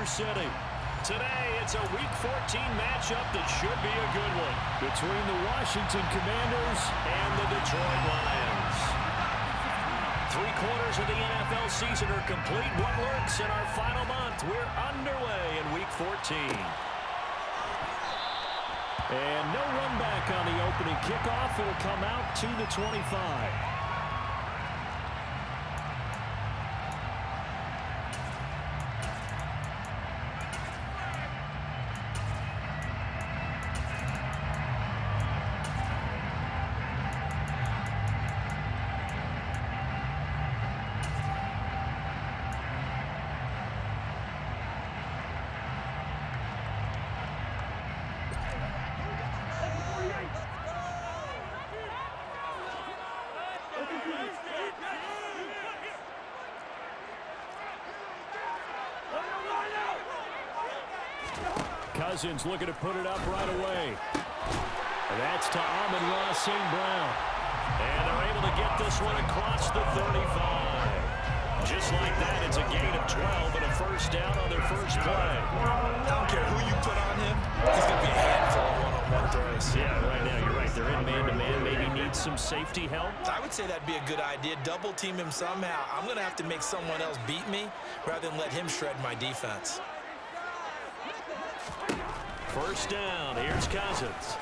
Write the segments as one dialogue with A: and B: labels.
A: Culver City. Today, it's a Week 14 matchup that should be a good one between the Washington Commanders and the Detroit Lions. 3/4 of the NFL season are complete. What lurks in our final month? We're underway in Week 14. And no run back on the opening kickoff. It'll come out to the 25. Cousins looking to put it up right away. That's to Amon-Ra St. Brown. And they're able to get this one across the 35. Just like that, it's a gain of 12 and a first down on their first play.
B: I don't care who you put on him. He's going to be a handful of one-on-one throws.
A: Yeah, right now, you're right. They're in man-to-man. Maybe needs some safety help.
B: I would say that'd be a good idea. Double team him somehow. I'm going to have to make someone else beat me rather than let him shred my defense.
A: First down, here's Cousins.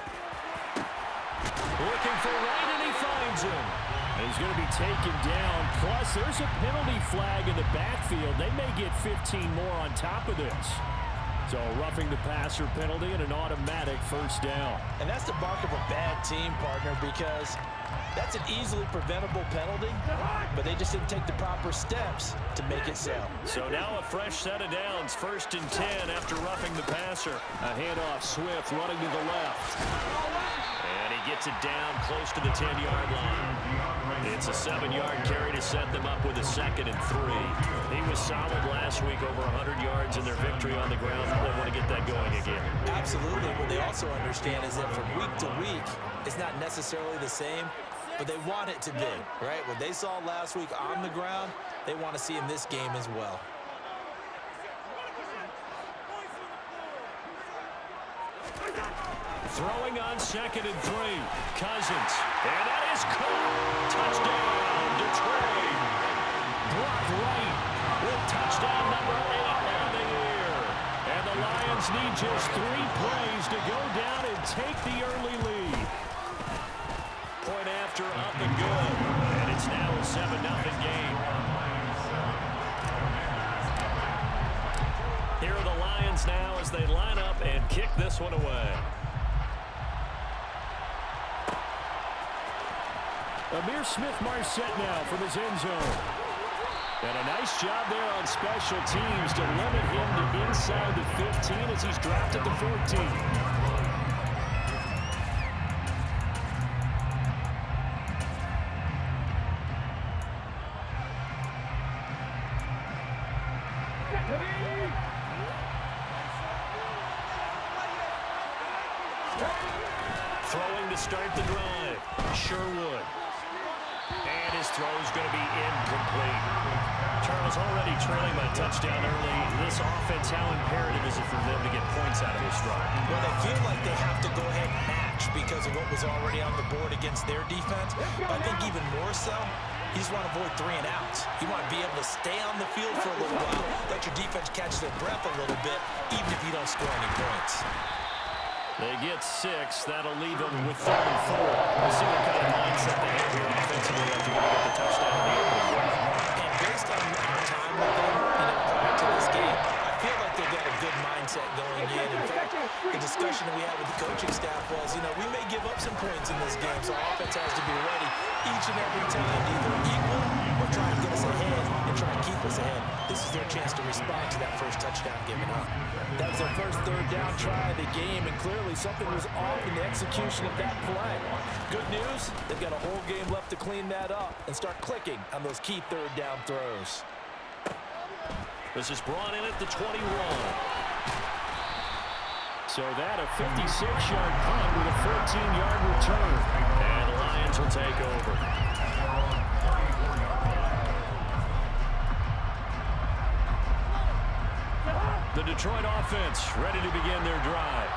A: Looking for right, and he finds him. He's going to be taken down. Plus, there's a penalty flag in the backfield. They may get 15 more on top of this. So, roughing the passer penalty and an automatic first down.
B: And that's the mark of a bad team, partner, because that's an easily preventable penalty, but they just didn't take the proper steps to make it so.
A: So now a fresh set of downs. 1st and 10 after roughing the passer. A handoff, Swift running to the left. And he gets it down close to the 10-yard line. It's a 7-yard carry to set them up with a 2nd and 3. He was solid last week, over 100 yards in their victory on the ground. They want to get that going again.
B: Absolutely. What they also understand is that from week to week, it's not necessarily the same, but they want it to be, right? What they saw last week on the ground, they want to see in this game as well.
A: Throwing on 2nd and 3. Cousins. And that is caught. Touchdown, Detroit. Brock Wright with touchdown number 8 on the year. And the Lions need just 3 plays to go down and take the early lead. Point after, up and good. And it's now a 7-0 game. Here are the Lions now as they line up and kick this one away. Ihmir Smith-Marsette now from his end zone. And a nice job there on special teams to limit him to inside the 15 as he's dropped at the 14. Throwing to start the drive, Sherwood. And his throw is going to be incomplete. Charles already trailing by touchdown early. This offense, how imperative is it for them to get points out of this drive?
B: Well, they feel like they have to go ahead and match because of what was already on the board against their defense. But I think even more so, you just want to avoid 3 and outs. You want to be able to stay on the field for a little while, let your defense catch their breath a little bit, even if you don't score any points.
A: They get 6. That'll leave them with 3rd and 4. We'll see what kind of mindset they have here offensively after you get the touchdown.
B: And based on our time with them, prior to this game, I feel like they've got a good mindset going in. In fact, the discussion that we had with the coaching staff was, we may give up some points in this game, so our offense has to be ready each and every time to either equal or try to get us ahead and try to keep us ahead. This is their chance to respond to that first touchdown given up. That was their first 3rd down try of the game, and clearly something was off in the execution of that play. Good news, they've got a whole game left to clean that up and start clicking on those key 3rd down throws.
A: This is brought in at the 21. So that a 56-yard punt with a 14-yard return. And the Lions will take over. The Detroit offense ready to begin their drive.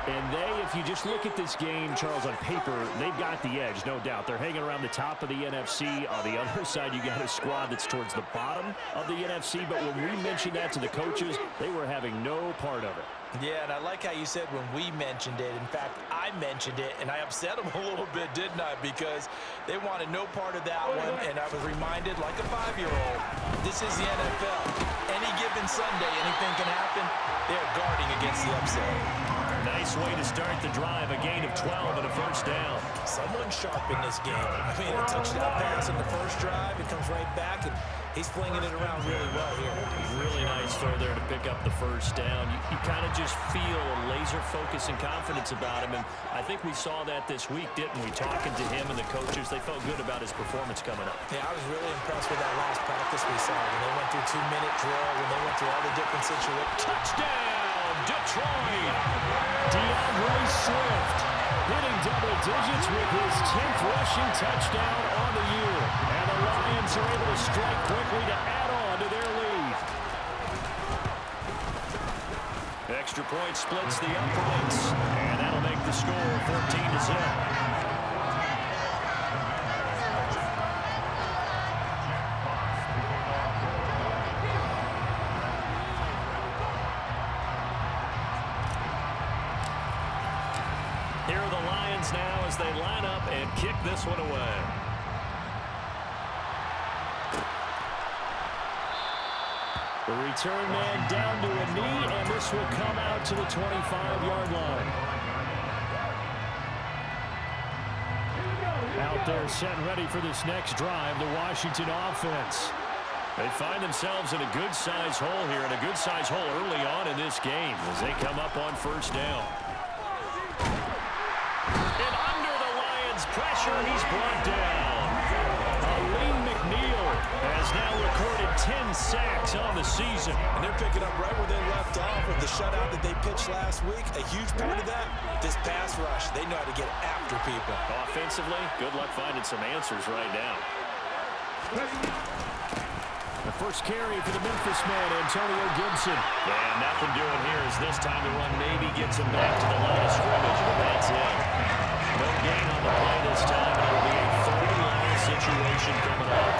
A: And if you just look at this game, Charles, on paper, they've got the edge, no doubt. They're hanging around the top of the NFC. On the other side, you got a squad that's towards the bottom of the NFC. But when we mentioned that to the coaches, they were having no part of it.
B: Yeah, and I like how you said when we mentioned it. In fact, I mentioned it, and I upset them a little bit, didn't I? Because they wanted no part of that one, and I was reminded like a 5-year-old, this is the NFL. Any given Sunday, anything can happen. They're guarding against the upset.
A: Nice way to start the drive, a gain of 12 and a first down.
B: Someone sharp in this game. I mean, a touchdown pass in the first drive. It comes right back, and he's flinging it around really well here.
A: Really nice throw there to pick up the first down. You kind of just feel a laser focus and confidence about him, and I think we saw that this week, didn't we? Talking to him and the coaches, they felt good about his performance coming up.
B: Yeah, I was really impressed with that last practice we saw when they went through 2-minute drill, when they went through all the different situations.
A: Touchdown, Detroit! DeAndre Swift hitting double digits with his 10th rushing touchdown on the year. And the Lions are able to strike quickly to add on to their lead. Extra point splits the uprights, and that'll make the score 14-0. Here are the Lions now as they line up and kick this one away. The return man down to a knee, and this will come out to the 25-yard line. Out there set and ready for this next drive, the Washington offense. They find themselves in a good-sized hole here, and a good-sized hole early on in this game as they come up on first down. And under the Lions' pressure, he's brought down. Aleem McNeil has now recorded 10 sacks on the season.
B: And they're picking up right where they left off with the shutout that they pitched last week. A huge part of that, this pass rush. They know how to get after people.
A: Offensively, good luck finding some answers right now. The first carry for the Memphis man, Antonio Gibson. And nothing doing here as this time the run maybe gets him back to the line of scrimmage, but that's it. No gain on the play this time, and it'll be a third-line situation coming up.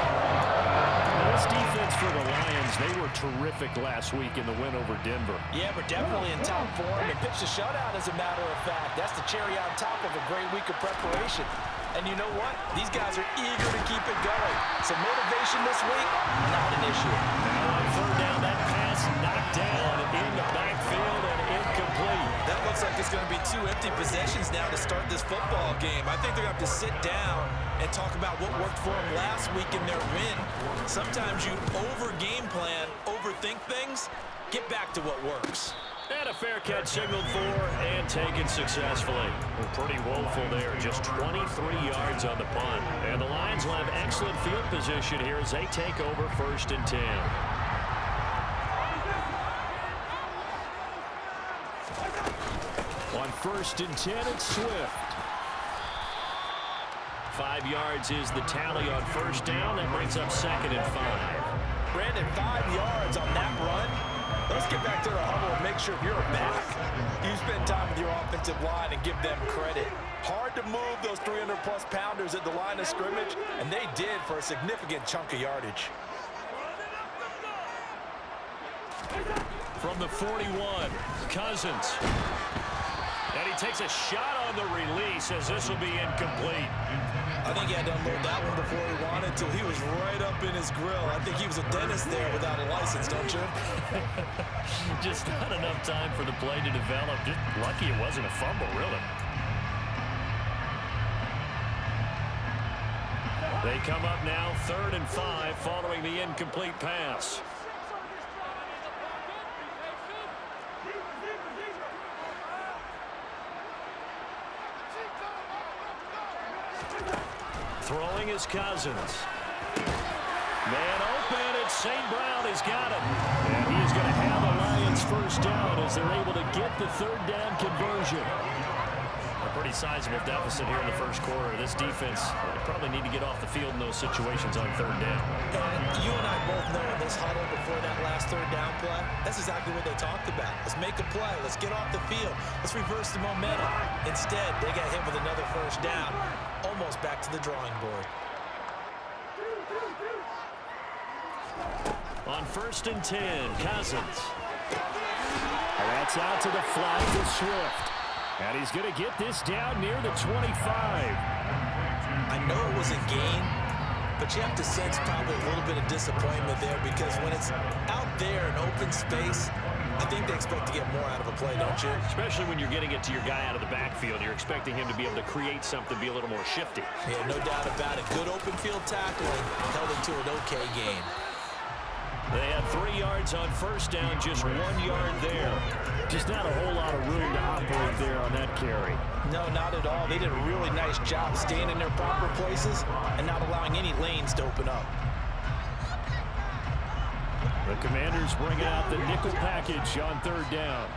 A: Now, this defense for the Lions, they were terrific last week in the win over Denver.
B: Yeah, but definitely in top form. And pitched a shutout, as a matter of fact. That's the cherry on top of a great week of preparation. And you know what? These guys are eager to keep it going. So motivation this week, not an issue.
A: Now on third down, that pass knocked down in the backfield and incomplete.
B: That looks like it's going to be 2 empty possessions now to start this football game. I think they're going to have to sit down and talk about what worked for them last week in their win. Sometimes you over-game plan, overthink things, get back to what works.
A: And a fair catch signaled for and taken successfully. Pretty woeful there, just 23 yards on the punt. And the Lions will have excellent field position here as they take over 1st and 10. On 1st and 10, it's Swift. 5 yards is the tally on first down. That brings up 2nd and 5.
B: Brandon, 5 yards on that run. Let's get back to the huddle and make sure you're back. You spend time with your offensive line and give them credit. Hard to move those 300-plus pounders at the line of scrimmage, and they did for a significant chunk of yardage.
A: From the 41, Cousins. And he takes a shot on the release as this will be incomplete.
B: I think he had to unload that one before he wanted to. He was right up in his grill. I think he was a dentist there without a license, don't you?
A: Just not enough time for the play to develop. Just lucky it wasn't a fumble, really. They come up now 3rd and 5 following the incomplete pass. Throwing is Cousins. Man open, it's St. Brown. He's got him. And he's going to have a Lions first down as they're able to get the 3rd down conversion. A pretty sizable deficit here in the first quarter. This defense probably need to get off the field in those situations on third down.
B: And you and I both know in this huddle before that last third down play, that's exactly what they talked about. Let's make a play. Let's get off the field. Let's reverse the momentum. Instead, they got hit with another first down, almost back to the drawing board.
A: On 1st and 10, Cousins. That's out to the flat to Swift. And he's going to get this down near the 25.
B: I know it was a gain, but you have to sense probably a little bit of disappointment there because when it's out there in open space, I think they expect to get more out of a play, don't you?
A: Especially when you're getting it to your guy out of the backfield. You're expecting him to be able to create something, be a little more shifty.
B: Yeah, no doubt about it. Good open field tackling held it to an okay gain.
A: They had 3 yards on first down, just 1 yard there. Just not a whole lot of room to operate there on that carry.
B: No, not at all. They did a really nice job staying in their proper places and not allowing any lanes to open up.
A: The Commanders bringing out the nickel package on third down.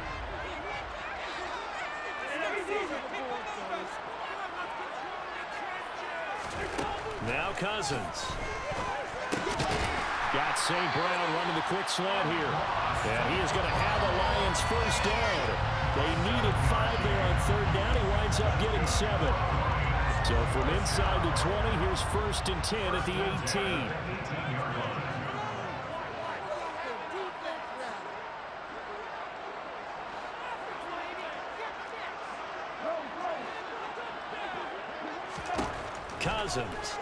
A: Now Cousins. Got St. Brown running the quick slant here. And he is going to have a Lions first down. They needed 5 there on third down. He winds up getting 7. So from inside the 20, here's 1st and 10 at the 18. Cousins.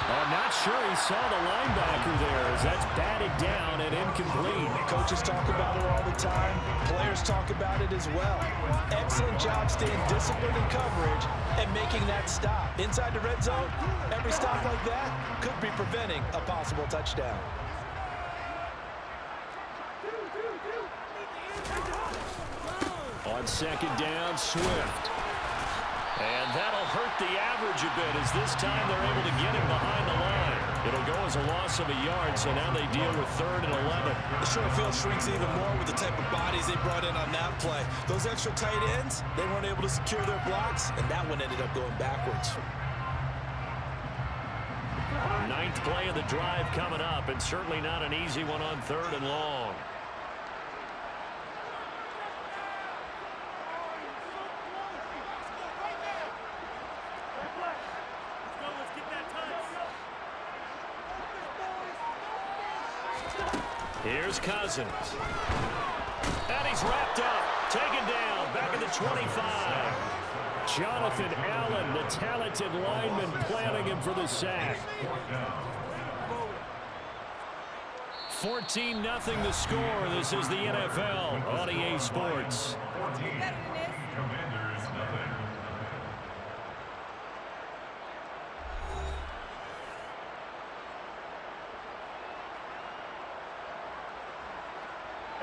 A: I'm not sure he saw the linebacker there as that's batted down and incomplete.
B: Coaches talk about it all the time. Players talk about it as well. Excellent job staying disciplined in coverage and making that stop. Inside the red zone, every stop like that could be preventing a possible touchdown.
A: On 2nd down, Swift. And that'll hurt the average a bit as this time they're able to get him behind the line. It'll go as a loss of a yard, so now they deal with 3rd and 11.
B: The short field shrinks even more with the type of bodies they brought in on that play. Those extra tight ends, they weren't able to secure their blocks, and that one ended up going backwards.
A: 9th play of the drive coming up, and certainly not an easy one on 3rd and long. Here's Cousins. And he's wrapped up. Taken down. Back at the 25. Jonathan Allen, the talented lineman, planning him for the sack. 14-0 the score. This is the NFL on EA Sports.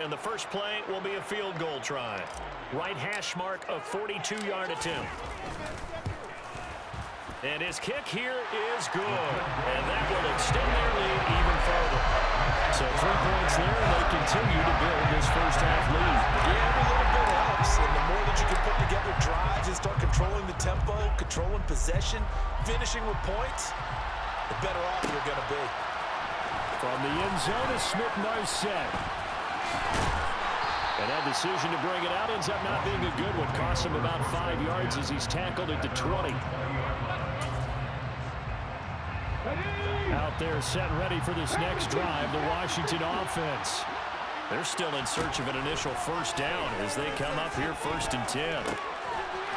A: And the first play will be a field goal try. Right hash mark, a 42-yard attempt. And his kick here is good. And that will extend their lead even further. So 3 points there, and they continue to build this first half lead.
B: Yeah, every little bit helps. And the more that you can put together drives and start controlling the tempo, controlling possession, finishing with points, the better off you're going to be.
A: From the end zone is Smith-Marset. And that decision to bring it out ends up not being a good one. Costs him about 5 yards as he's tackled at the 20. Out there set and ready for this next drive, the Washington offense. They're still in search of an initial first down as they come up here 1st and 10.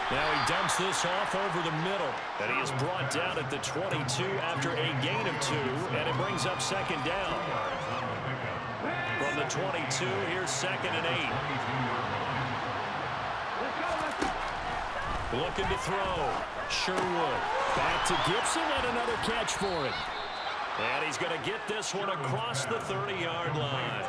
A: Now he dumps this off over the middle. And he is brought down at the 22 after a gain of 2. And it brings up 2nd down. From the 22, here's 2nd and 8. Looking to throw. Sherwood. Back to Gibson and another catch for him. And he's going to get this one across the 30-yard line.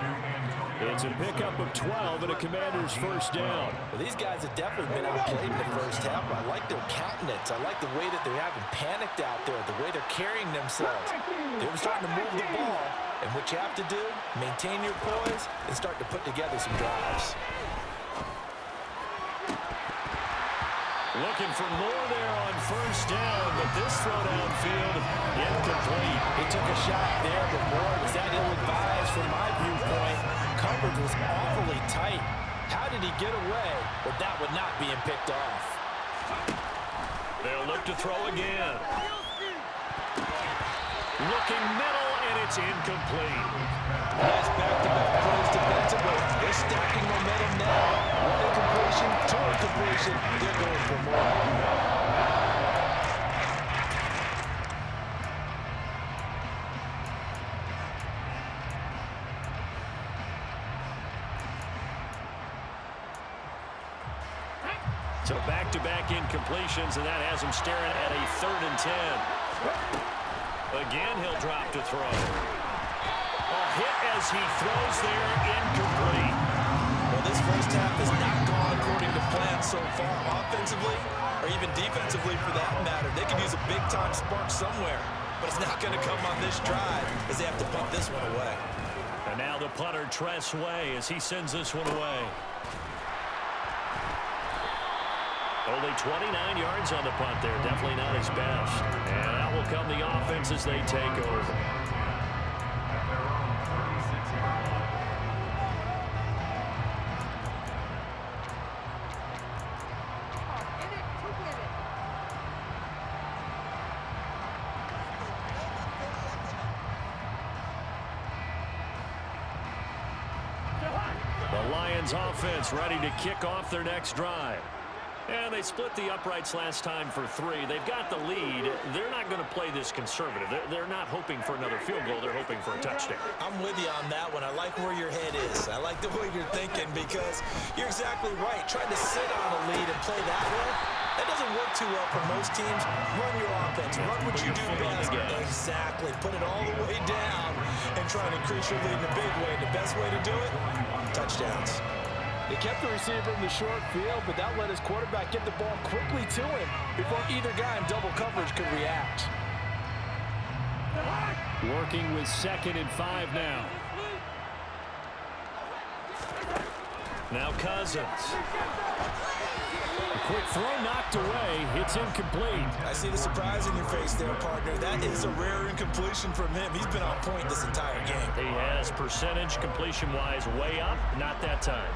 A: It's a pickup of 12 and a Commander's first down.
B: Well, these guys have definitely been outplayed in the first half. I like their countenance. I like the way that they're having panicked out there, the way they're carrying themselves. They were starting to move the ball. And what you have to do, maintain your poise and start to put together some drives.
A: Looking for more there on first down, but this throw downfield incomplete.
B: He took a shot there, but boy, was that ill-advised from my viewpoint. Coverage was awfully tight. How did he get away with that one not being picked off?
A: They'll look to throw again. Looking middle, and it's incomplete.
B: Nice back-to-back plays defensively. They're stacking momentum now. One incompletion, two incompletion. They're going for more.
A: So back-to-back incompletions, and that has him staring at a 3rd and 10. Again, he'll drop to throw. A hit as he throws there, incomplete.
B: Well, this first half has not gone according to plan so far, offensively or even defensively for that matter. They could use a big-time spark somewhere, but it's not going to come on this drive as they have to punt this one away.
A: And now the punter, Tress Way, as he sends this one away. Only 29 yards on the punt there. Definitely not his best. And out will come the offense as they take over. The Lions offense ready to kick off their next drive. And they split the uprights last time for 3. They've got the lead. They're not going to play this conservative. They're not hoping for another field goal. They're hoping for a touchdown.
B: I'm with you on that one. I like where your head is. I like the way you're thinking because you're exactly right. Trying to sit on a lead and play that way, that doesn't work too well for most teams. Run your offense. Run what you do best. Exactly. Put it all the way down and try and increase your lead in a big way. The best way to do it, touchdowns. They kept the receiver in the short field, but that let his quarterback get the ball quickly to him before either guy in double coverage could react.
A: Working with 2nd and 5 now. Now Cousins. A quick throw knocked away. It's incomplete.
B: I see the surprise in your face there, partner. That is a rare incompletion from him. He's been on point this entire game.
A: He has percentage completion-wise way up. Not that time.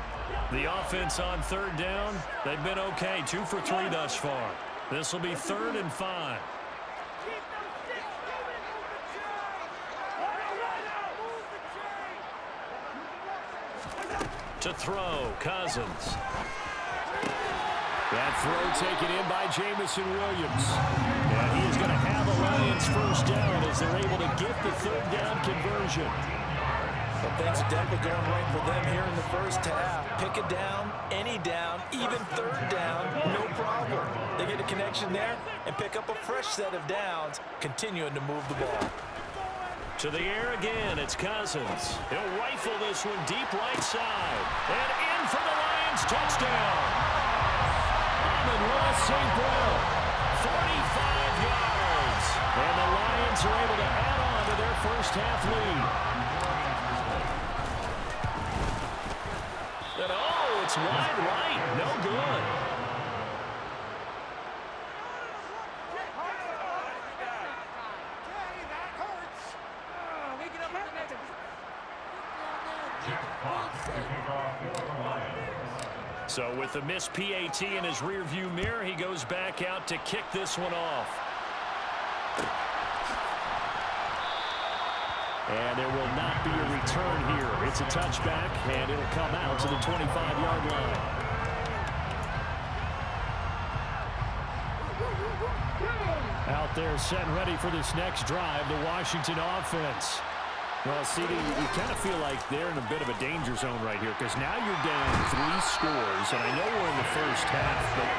A: The offense on 3rd down, they've been okay. 2 for 3 thus far. This will be 3rd and 5. To throw, Cousins. That throw taken in by Jameson Williams. And he is going to have a Lions first down as they're able to get the 3rd down conversion.
B: But things are definitely going right for them here in the first half. Pick a down, any down, even 3rd down, no problem. They get a connection there and pick up a fresh set of downs, continuing to move the ball.
A: To the air again, it's Cousins. He'll rifle this one deep right side. And in for the Lions touchdown. Amon-Ra St. Brown, 45 yards. And the Lions are able to add on to their first half lead. And oh, it's wide right. No good. So with the missed PAT in his rearview mirror, he goes back out to kick this one off. And there will not be a return here. It's a touchback, and it'll come out to the 25-yard line. Out there set and ready for this next drive, the Washington offense. Well, CD, you kind of feel like they're in a bit of a danger zone right here because now you're down 3 scores, and I know we're in the first half, but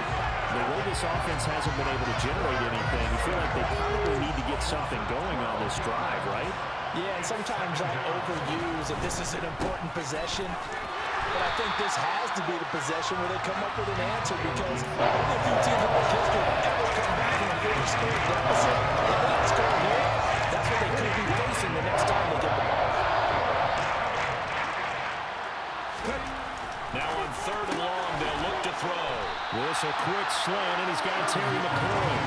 A: the way this offense hasn't been able to generate anything, you feel like they probably need to get something going on this drive, right?
B: Yeah, and sometimes I overuse that this is an important possession, but I think this has to be the possession where they come up with an answer because only a few teams in world history have ever come back from a 40-score deficit. If they don't score here, that's what they could be facing the next time they get the ball.
A: Now on 3rd and long, they'll look to throw. Whistle quick slant, and he's got Terry McLaurin.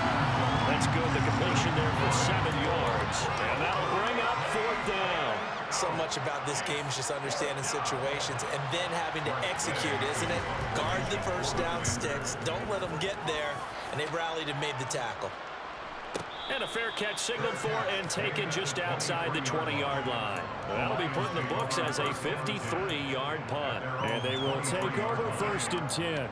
A: That's good. The completion there for 7 yards. And that'll bring up 4th down.
B: So much about this game is just understanding situations and then having to execute, isn't it? Guard the first down sticks. Don't let them get there. And they rallied and made the tackle.
A: And a fair catch signaled for and taken just outside the 20-yard line. That'll be put in the books as a 53-yard punt. And they will take over 1st and 10.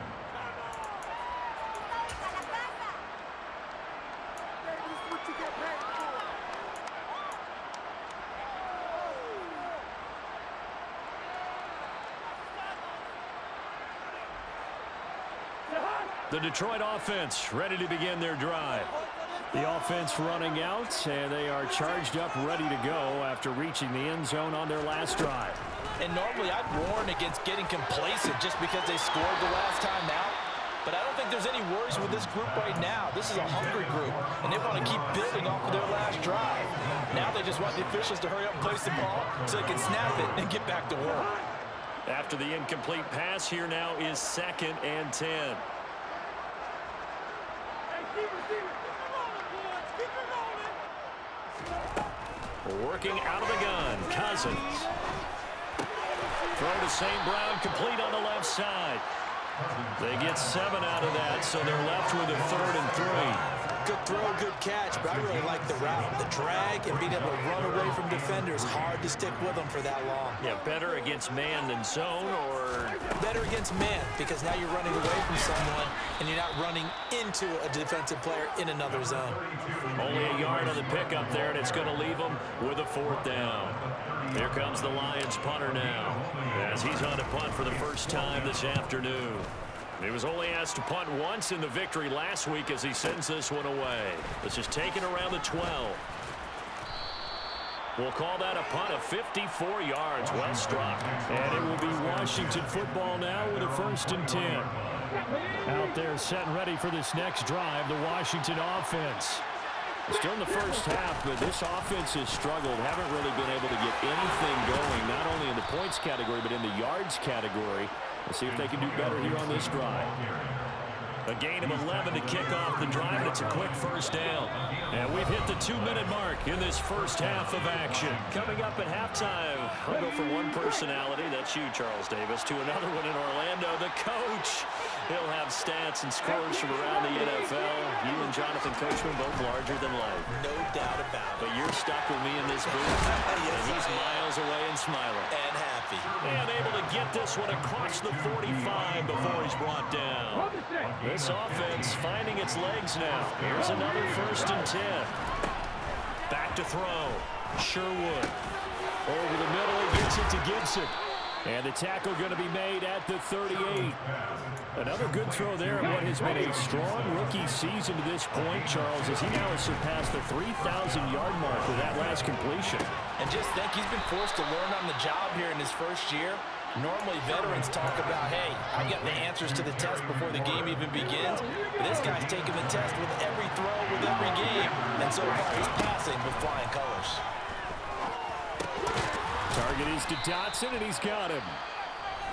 A: The Detroit offense ready to begin their drive. The offense running out, and they are charged up, ready to go after reaching the end zone on their last drive.
B: And normally I'd warn against getting complacent just because they scored the last time out. But I don't think there's any worries with this group right now. This is a hungry group, and they want to keep building off of their last drive. Now they just want the officials to hurry up and place the ball so they can snap it and get back to work.
A: After the incomplete pass, here now is 2nd and 10. Working out of the gun, Cousins. Throw to St. Brown, complete on the left side. They get 7 out of that, so they're left with a 3rd and 3.
B: Good throw, good catch, but I really like the route. The drag and being able to run away from defenders, hard to stick with them for that long.
A: Yeah, better against man than zone, or?
B: Better against man, because now you're running away from someone and you're not running into a defensive player in another zone.
A: Only a yard on the pickup there, and it's going to leave them with a 4th down. Here comes the Lions punter now, as he's on to punt for the first time this afternoon. He was only asked to punt once in the victory last week as he sends this one away. This is taken around the 12. We'll call that a punt of 54 yards. Well struck. And it will be Washington football now with a 1st and 10. Out there set and ready for this next drive, the Washington offense. Still in the first half, but this offense has struggled. Haven't really been able to get anything going, not only in the points category, but in the yards category. Let's see if they can do better here on this drive. A gain of 11 to kick off the drive, and it's a quick 1st down. And we've hit the 2-minute mark in this first half of action. Coming up at halftime, I'll go from one personality, that's you, Charles Davis, to another one in Orlando, the coach. He'll have stats and scores from around the NFL. You and Jonathan Coachman both larger than life.
B: No doubt about it.
A: But you're stuck with me in this booth,
B: Yes,
A: and he's miles away and smiling.
B: And happy.
A: And able to get this one across the 45 before he's brought down. This offense finding its legs now. Here's another 1st and 10. Back to throw. Sherwood. Over the middle, he gets it to Gibson. And the tackle going to be made at the 38. Another good throw there at what has been a strong rookie season to this point, Charles, as he now has surpassed the 3,000-yard mark with that last completion.
B: And just think, he's been forced to learn on the job here in his first year. Normally, veterans talk about, hey, I got the answers to the test before the game even begins. But this guy's taking the test with every throw, with every game. And so far, he's passing with flying colors.
A: Target is to Dotson, and he's got him.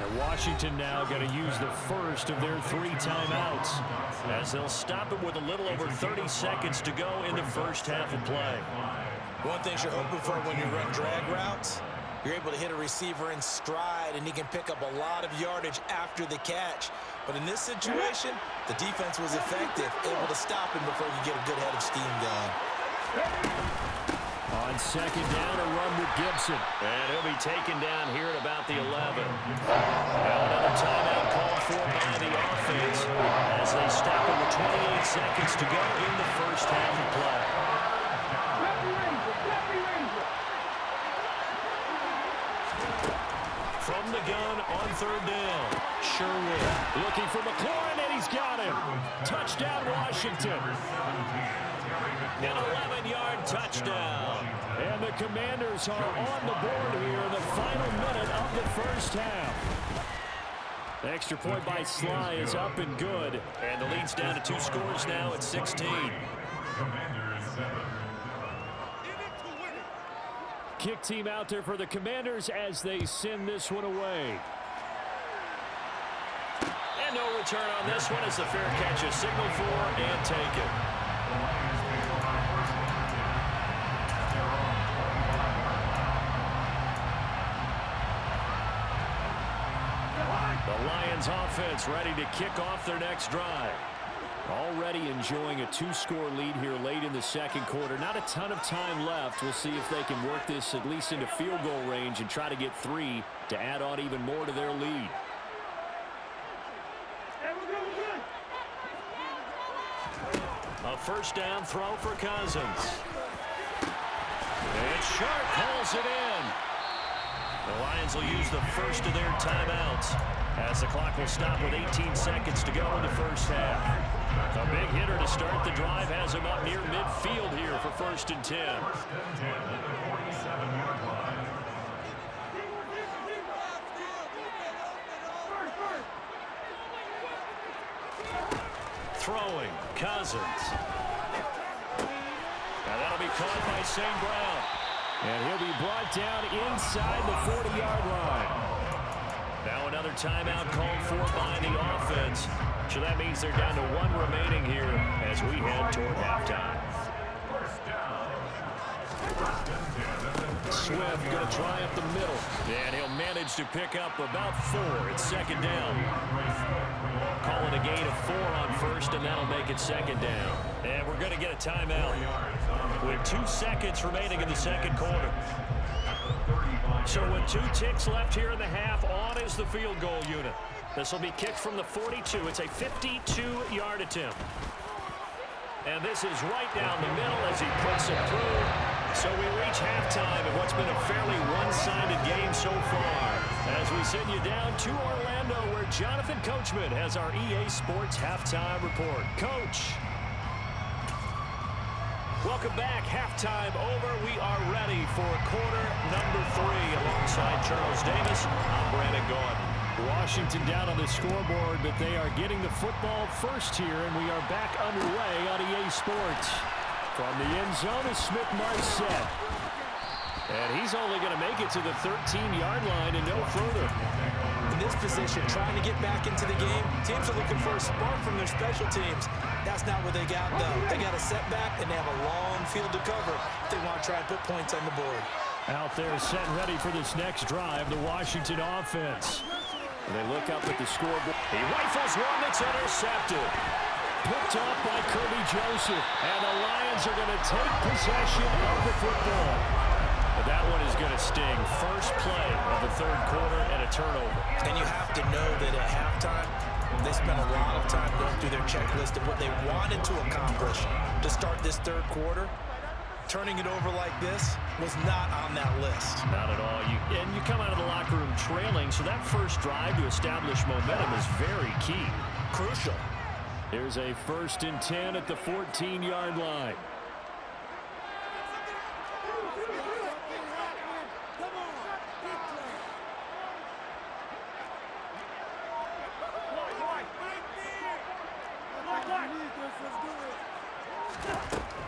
A: And Washington now going to use the first of their 3 timeouts, as they'll stop it with a little over 30 seconds to go in the first half of play.
B: One thing you're hoping for when you run drag routes, you're able to hit a receiver in stride, and he can pick up a lot of yardage after the catch. But in this situation, the defense was effective, able to stop him before you get a good head of steam going.
A: On 2nd down, a run with Gibson. And he'll be taken down here at about the 11. Now another timeout called for by the offense as they stop it with 28 seconds to go in the first half of play. From the gun on 3rd down, Sherwood looking for McLaurin, and he's got him. Touchdown, Washington. An 11-yard touchdown. And the Commanders are on the board here in the final minute of the first half. The extra point by Sly is up and good. And the lead's down to 2 scores now at 16. Kick team out there for the Commanders as they send this one away. And no return on this one as the fair catch is signaled for and taken. The Lions offense ready to kick off their next drive. Already enjoying a 2-score lead here late in the second quarter. Not a ton of time left. We'll see if they can work this at least into field goal range and try to get 3 to add on even more to their lead. A first down throw for Cousins. And Sharp pulls it in. The Lions will use the first of their timeouts as the clock will stop with 18 seconds to go in the first half. A big hitter to start the drive has him up near midfield here for 1st and 10. Throwing, Cousins. And that'll be caught by St. Brown. And he'll be brought down inside the 40-yard line. Now another timeout called for by the offense. So that means they're down to 1 remaining here as we head toward halftime. Swift going to try up the middle. And he'll manage to pick up about 4. It's 2nd down. Call it a gain of 4 on 1st, and that'll make it 2nd down. And we're going to get a timeout with 2 seconds remaining in the second quarter. So with 2 ticks left here in the half, on is the field goal unit. This will be kicked from the 42. It's a 52-yard attempt. And this is right down the middle as he puts it through. So we reach halftime in what's been a fairly one-sided game so far. As we send you down to Orlando, where Jonathan Coachman has our EA Sports Halftime Report. Coach. Welcome back. Halftime over. We are ready for quarter number 3. Alongside Charles Davis, I'm Brandon Gaudin. Washington down on the scoreboard, but they are getting the football first here, and we are back underway on EA Sports. From the end zone is Smith-Marsette. And he's only going to make it to the 13-yard line and no further.
B: In this position, trying to get back into the game, teams are looking for a spark from their special teams. That's not what they got, though. They got a setback, and they have a long field to cover if they want to try and put points on the board.
A: Out there set and ready for this next drive, the Washington offense. And they look up at the scoreboard. He rifles one that's intercepted. Picked up by Kirby Joseph. And the Lions are going to take possession of the football. But that one is going to sting. First play of the third quarter and a turnover.
B: And you have to know that at halftime, they spent a lot of time going through their checklist of what they wanted to accomplish to start this third quarter. Turning it over like this was not on that list.
A: Not at all. And you come out of the locker room trailing, so that first drive to establish momentum is very key.
B: Crucial.
A: Here's a 1st and 10 at the 14-yard line.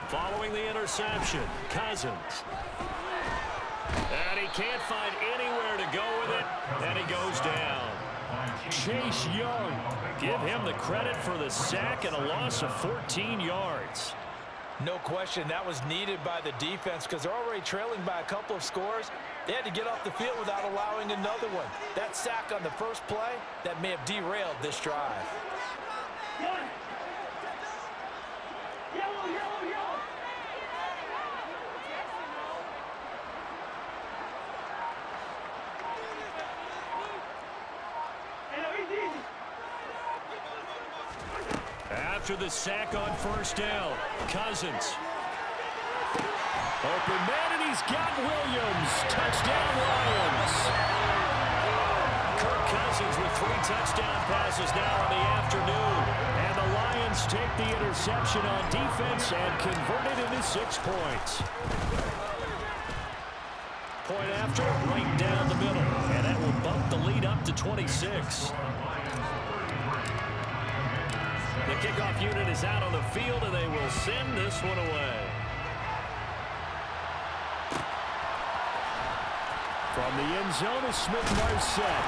A: Following the interception, Cousins. And he can't find anywhere to go with it, and he goes down. Chase Young, give him the credit for the sack and a loss of 14 yards.
B: No question, that was needed by the defense because they're already trailing by a couple of scores. They had to get off the field without allowing another one. That sack on the first play, that may have derailed this drive.
A: After the sack on first down, Cousins. Open man, and he's got Williams. Touchdown, Lions. Kirk Cousins with 3 touchdown passes now in the afternoon. And the Lions take the interception on defense and convert it into 6 points. Point after, right down the middle. And that will bump the lead up to 26. The kickoff unit is out on the field, and they will send this one away. From the end zone is Smith-Marsette.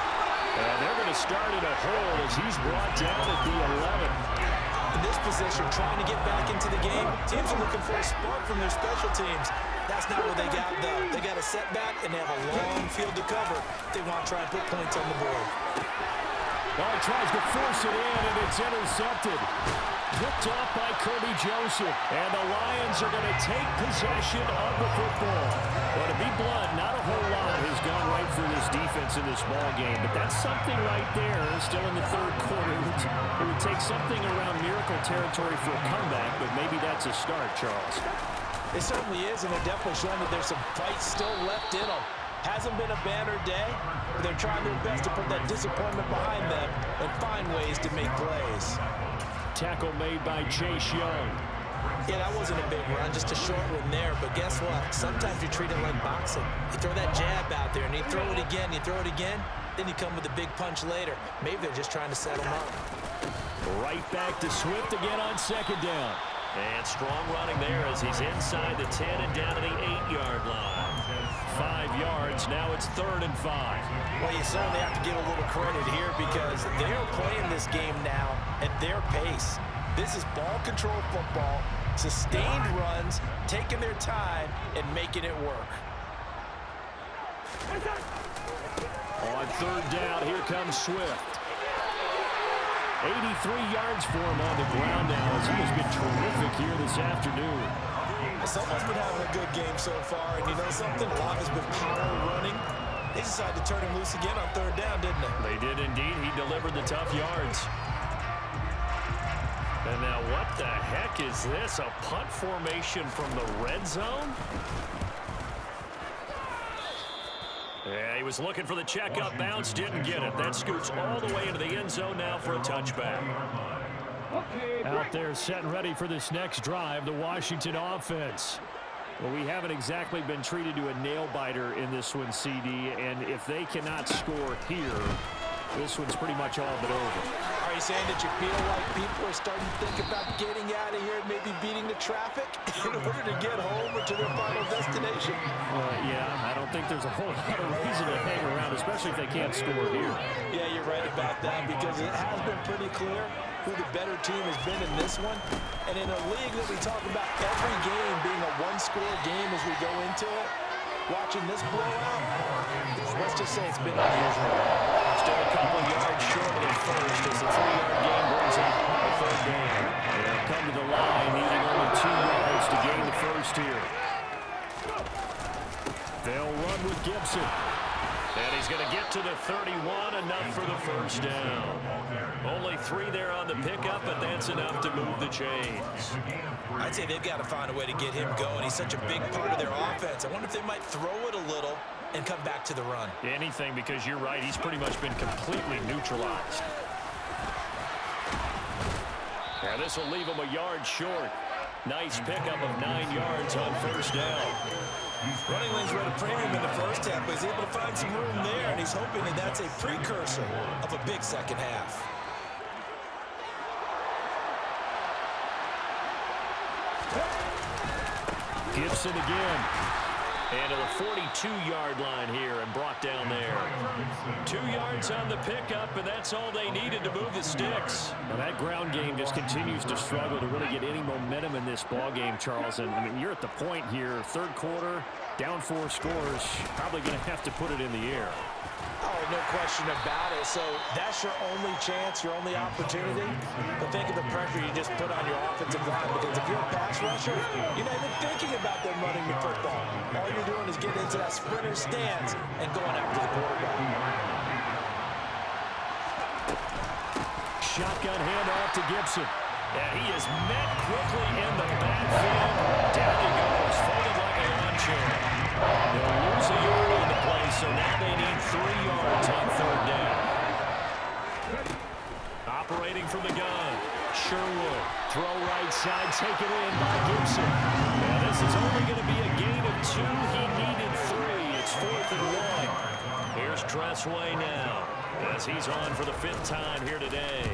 A: And they're going to start in a hole as he's brought down at the 11.
B: In this position, trying to get back into the game, teams are looking for a spark from their special teams. That's not what they got, though. They got a setback, and they have a long field to cover if they want to try and put points on the board.
A: Well, he tries to force it in, and it's intercepted. Picked off by Kirby Joseph. And the Lions are going to take possession of the football. Well, to be blunt, not a whole lot has gone right for this defense in this ball game. But that's something right there, still in the third quarter. It would take something around miracle territory for a comeback, but maybe that's a start, Charles.
B: It certainly is, and they're definitely showing that there's some fight still left in them. Hasn't been a banner day, but they're trying their best to put that disappointment behind them and find ways to make plays.
A: Tackle made by Chase Young.
B: Yeah, that wasn't a big run, just a short one there. But guess what? Sometimes you treat it like boxing. You throw that jab out there, and you throw it again, then you come with a big punch later. Maybe they're just trying to set them up.
A: Right back to Swift again on second down. And strong running there as he's inside the 10 and down to the 8-yard line. 5 yards, now it's 3rd and 5.
B: Well, you certainly have to give a little credit here because they're playing this game now at their pace. This is ball control football, sustained runs, taking their time, and making it work.
A: On 3rd down, here comes Swift. 83 yards for him on the ground now as he has been terrific here this afternoon.
B: Someone's been having a good game so far, and you know something? A lot has been power running. They decided to turn him loose again on 3rd down, didn't they?
A: They did indeed. He delivered the tough yards. And now what the heck is this? A punt formation from the red zone? Yeah, he was looking for the checkup bounce, didn't get it. That scoots all the way into the end zone now for a touchback. Out there set and ready for this next drive, the Washington offense. Well, we haven't exactly been treated to a nail-biter in this one, CD, and if they cannot score here, this one's pretty much all but over.
B: Are you saying that you feel like people are starting to think about getting out of here and maybe beating the traffic in order to get home or to their final destination?
A: Yeah, I don't think there's a whole lot of reason to hang around, especially if they can't score here.
B: Yeah, you're right about that because it has been pretty clear who the better team has been in this one. And in a league that we talk about every game being a one-score game as we go into it, watching this blowout, let's just say it's been unusual.
A: Still a couple yards short of the first as the 3-yard game brings up a 3rd down. They'll come to the line, needing only 2 yards to gain the first here. They'll run with Gibson. And he's going to get to the 31, enough for the first down. Only 3 there on the pickup, but that's enough to move the chains.
B: I'd say they've got to find a way to get him going. He's such a big part of their offense. I wonder if they might throw it a little and come back to the run.
A: Anything, because you're right, he's pretty much been completely neutralized. Now this will leave him a yard short. Nice pickup of 9 yards on first down.
B: Running lanes were at a premium in the first half, but he's able to find some room there, and he's hoping that that's a precursor of a big second half.
A: Gibson again. And to the 42-yard line here and brought down there. 2 yards on the pickup, and that's all they needed to move the sticks. Now that ground game just continues to struggle to really get any momentum in this ball game, Charles. And I mean, you're at the point here, 3rd quarter, down 4 scores, probably going to have to put it in the air.
B: Oh, no question about it. So that's your only chance, your only opportunity. But think of the pressure you just put on your offensive line, because if you're a pass rusher, you're not even thinking about them running the football. All you're doing is getting into that sprinter stance and going after the quarterback.
A: Shotgun handoff to Gibson. And he is met quickly in the backfield. Down he goes, folded like a lawn chair. They'll lose a yard on the play, so now they need 3 yards on 3rd down. Operating from the gun, Sherwood. Throw right side, taken in by Gibson. Now this is only going to be a gain of 2. He needed 3. It's 4th and 1. Here's Tressway now, as he's on for the 5th time here today.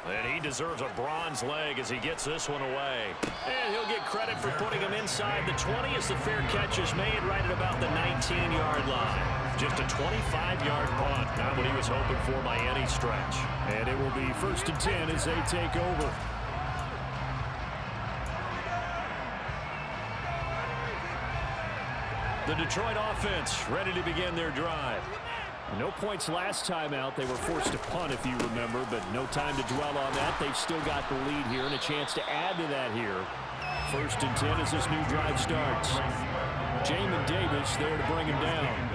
A: And he deserves a bronze leg as he gets this one away. And he'll get credit for putting him inside the 20 as the fair catch is made right at about the 19-yard line. Just a 25-yard punt. Not what he was hoping for by any stretch. And it will be 1st and 10 as they take over. The Detroit offense ready to begin their drive. No points last time out. They were forced to punt, if you remember, but no time to dwell on that. They've still got the lead here and a chance to add to that here. 1st and 10 as this new drive starts. Jamin Davis there to bring him down.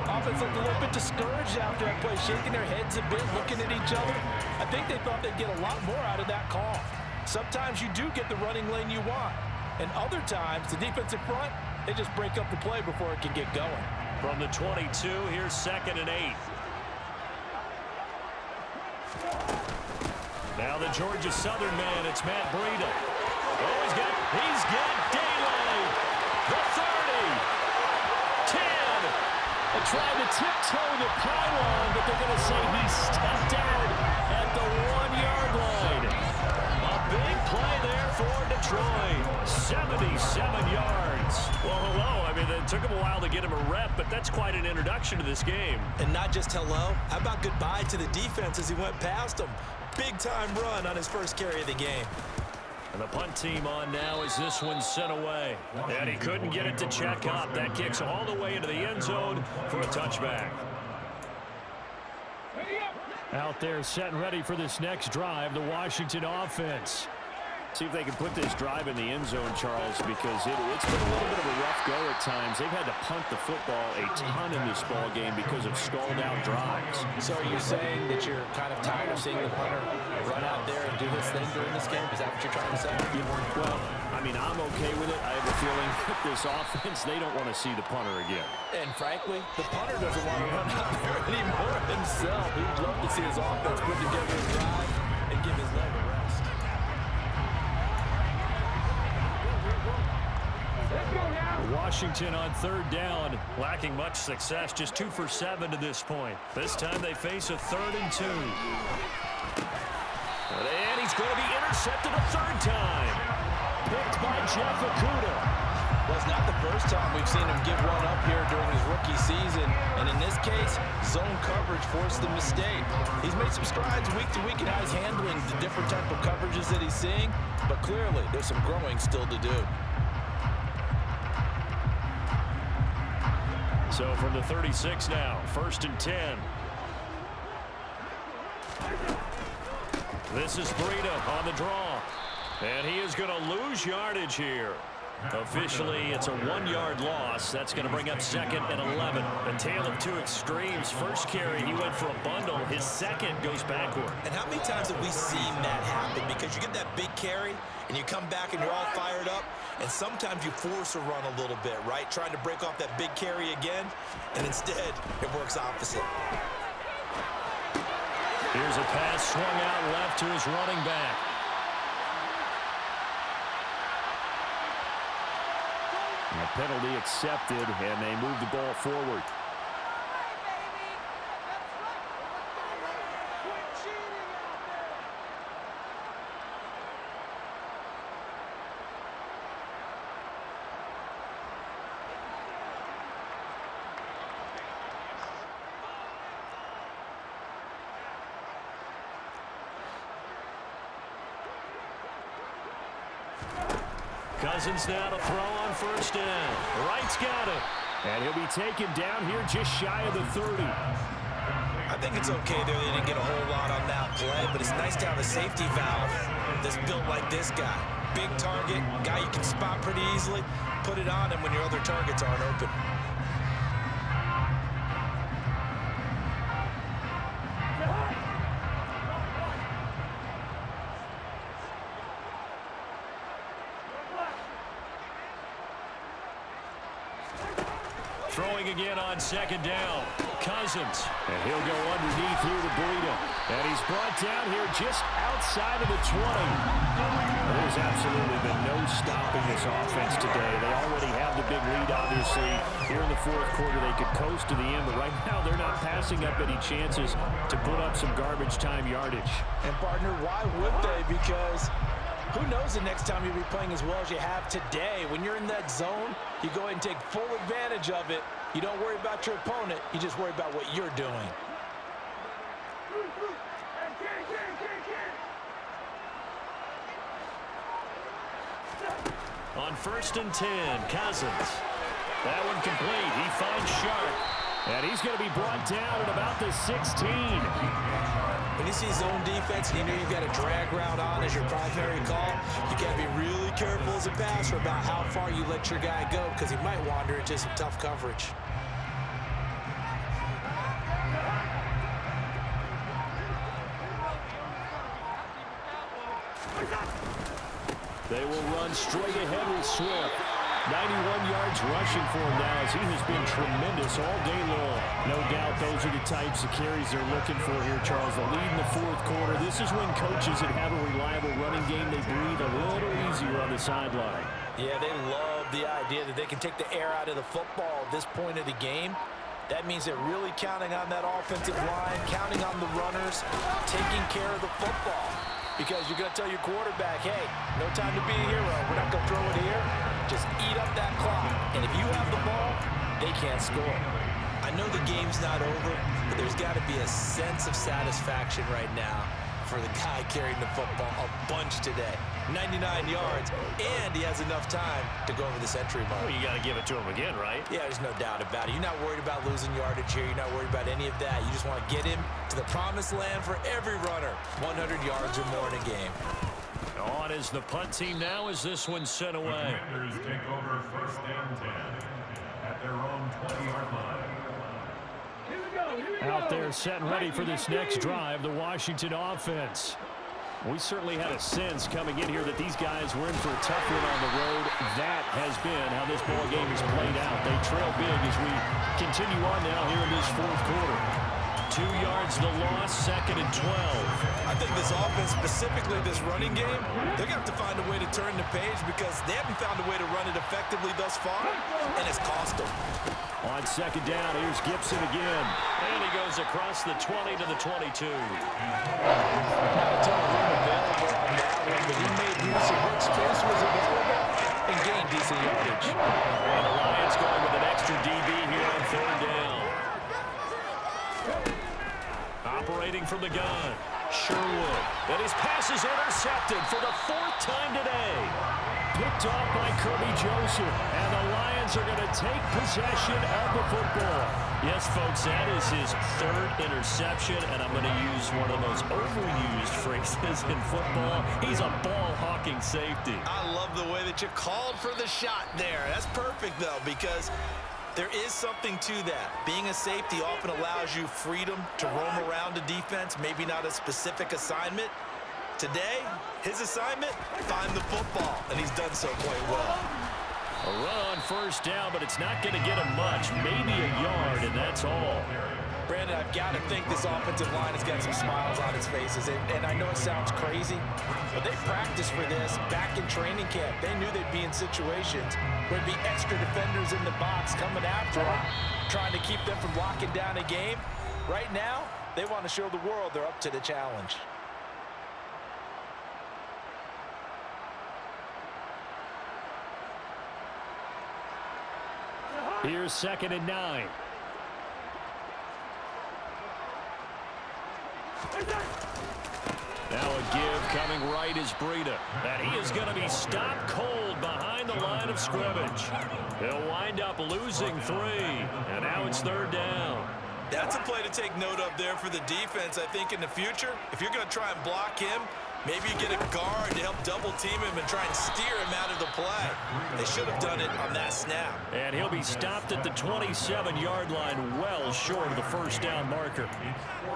B: Offense looked a little bit discouraged after that play, shaking their heads a bit, looking at each other. I think they thought they'd get a lot more out of that call. Sometimes you do get the running lane you want, and other times the defensive front, they just break up the play before it can get going.
A: From the 22, here's 2nd and 8. Now the Georgia Southern man, it's Matt Breida. Oh, he's got daylight. The 30. 10. Trying to tiptoe the pylon, but they're going to say he stepped out at the 1-yard line. A big play there for Detroit. 77 yards. Well, hello. I mean, it took him a while to get him a rep, but that's quite an introduction to this game.
B: And not just hello. How about goodbye to the defense as he went past him? Big-time run on his first carry of the game.
A: And the punt team on now as this one's sent away. And he couldn't get it to check up. That kicks all the way into the end zone for a touchback. Out there set and ready for this next drive, the Washington offense. See if they can put this drive in the end zone, Charles, because it's been a little bit of a rough go at times. They've had to punt the football a ton in this ball game because of stalled-out drives.
B: So are you saying that you're kind of tired of seeing the punter run out there and do his thing during this game? Is that what you're trying to say?
A: Well, I mean, I'm okay with it. I have a feeling that this offense, they don't want to see the punter again.
B: And frankly, the punter doesn't want to run out there anymore himself. He'd love to see his offense put together a drive and give his leg a rest.
A: Washington on 3rd down, lacking much success, just 2 for 7 to this point. This time they face a 3rd and 2. And he's going to be intercepted a 3rd time. Picked by Jeff Okudah.
B: Well, it's not the first time we've seen him give one up here during his rookie season. And in this case, zone coverage forced the mistake. He's made some strides week to week in how he's handling the different type of coverages that he's seeing. But clearly, there's some growing still to do.
A: So from the 36 now, 1st and 10. This is Breida on the draw. And he is going to lose yardage here. Officially, it's a 1-yard loss. That's going to bring up 2nd and 11. A tale of two extremes. First carry, he went for a bundle. His second goes backward.
B: And how many times have we seen that happen? Because you get that big carry, and you come back and you're all fired up, and sometimes you force a run a little bit, right? Trying to break off that big carry again, and instead, it works opposite.
A: Here's a pass swung out left to his running back. And a penalty accepted, and they move the ball forward. Cousins now to throw on 1st down. Wright's got it. And he'll be taken down here just shy of the 30.
B: I think it's okay there. They didn't get a whole lot on that play, but it's nice to have a safety valve that's built like this guy. Big target, guy you can spot pretty easily. Put it on him when your other targets aren't open.
A: Throwing again on 2nd down. Cousins. And he'll go underneath here to Breida. And he's brought down here just outside of the 20. There's absolutely been no stopping this offense today. They already have the big lead, obviously. Here in the 4th quarter, they could coast to the end. But right now, they're not passing up any chances to put up some garbage time yardage.
B: And, partner, why would they? Because who knows the next time you'll be playing as well as you have today. When you're in that zone, you go ahead and take full advantage of it You don't worry about your opponent. You just worry about what you're doing.
A: On 1st and 10, Cousins. That one complete. He finds Sharp. And he's going to be brought down at about the 16.
B: When you see zone defense and you know you've got a drag route on as your primary call, you got to be really careful as a passer about how far you let your guy go because he might wander into some tough coverage.
A: They will run straight ahead with Swift. 91 yards rushing for him now as he has been tremendous all day long. No doubt those are the types of carries they're looking for here, Charles. The lead in the fourth quarter. This is when coaches that have a reliable running game, they breathe a little easier on the sideline.
B: Yeah, they love the idea that they can take the air out of the football at this point of the game. That means they're really counting on that offensive line, counting on the runners, taking care of the football. Because you're going to tell your quarterback, hey, no time to be a hero. We're not going to throw it here. Just eat up that clock. And if you have the ball, they can't score. I know the game's not over, but there's got to be a sense of satisfaction right now for the guy carrying the football a bunch today. 99 yards, and he has enough time to go over the century mark.
A: Well, you got to give it to him again, right?
B: Yeah, there's no doubt about it. You're not worried about losing yardage here. You're not worried about any of that. You just want to get him to the promised land for every runner. 100 yards or more in a game.
A: On is the punt team now as this one's sent away.
C: The Commanders take over 1st and 10 at their own 20-yard line.
A: Out there set and ready for this next drive, the Washington offense. We certainly had a sense coming in here that these guys were in for a tough one on the road. That has been how this ball game has played out. They trail big as we continue on now here in this fourth quarter. 2 yards the loss, 2nd and 12.
B: I think this offense, specifically this running game, they're going to have to find a way to turn the page because they haven't found a way to run it effectively thus far, and it's cost them.
A: On 2nd down, here's Gibson again. And he goes across the 20 to the 22.
B: Not a ton of room available on that one, but he made use of what space was available and gained decent yardage.
A: And the Lions going with an extra DB here on 3rd down. Operating from the gun, Sherwood. And his pass is intercepted for the 4th time today. Picked off by Kirby Joseph. And the Lions are going to take possession of the football. Yes, folks, that is his 3rd interception. And I'm going to use one of the most overused phrases in football. He's a ball-hawking safety.
B: I love the way that you called for the shot there. That's perfect, though, because there is something to that. Being a safety often allows you freedom to roam around a defense, maybe not a specific assignment. Today, his assignment, find the football, and he's done so quite well.
A: A run on 1st down, but it's not going to get him much, maybe a yard, and that's all.
B: Brandon, I've got to think this offensive line has got some smiles on its faces, and I know it sounds crazy, but they practiced for this back in training camp. They knew they'd be in situations where there'd be extra defenders in the box coming after them, trying to keep them from locking down a game. Right now, they want to show the world they're up to the challenge.
A: Here's 2nd and 9. Now a give coming right is Breida. And he is going to be stopped cold behind the line of scrimmage. He'll wind up losing 3. And now it's 3rd down.
B: That's a play to take note of there for the defense, I think, in the future. If you're going to try and block him, maybe you get a guard to help double-team him and try and steer him out of the play. They should have done it on that snap.
A: And he'll be stopped at the 27-yard line, well short of the 1st down marker.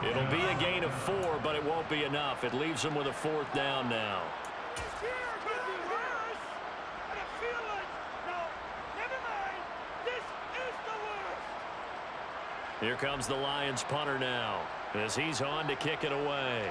A: It'll be a gain of 4, but it won't be enough. It leaves them with a 4th down now. Here comes the Lions punter now, as he's on to kick it away.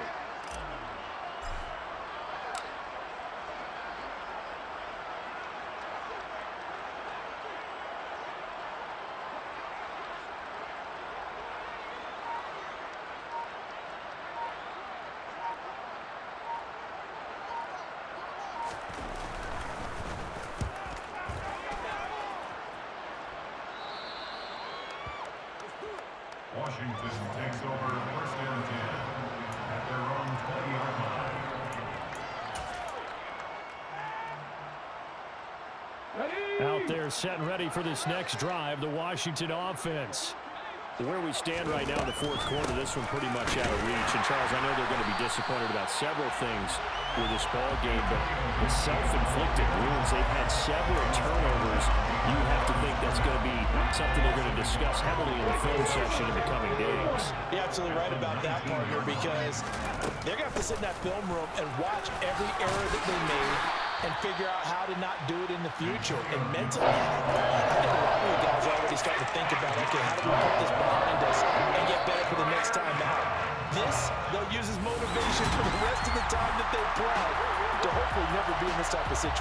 C: Washington takes over first and 10 at their own 20-yard line.
A: Out there set and ready for this next drive, the Washington offense. Where we stand right now in the fourth quarter, this one pretty much out of reach. And, Charles, I know they're going to be disappointed about several things with this ball game, but the self-inflicted wounds, they've had several turnovers. You have to think that's going to be something they're going to discuss heavily in the film session in the coming days.
B: You're absolutely right about that, partner, because they're going to have to sit in that film room and watch every error that they made and figure out how to not do it in the future. And mentally, I think a lot of the guys are already starting to think about, okay, how do we put this behind us and get better for the next time out? This, they'll use as motivation for the rest of the time that they play to hopefully never be in this type of situation.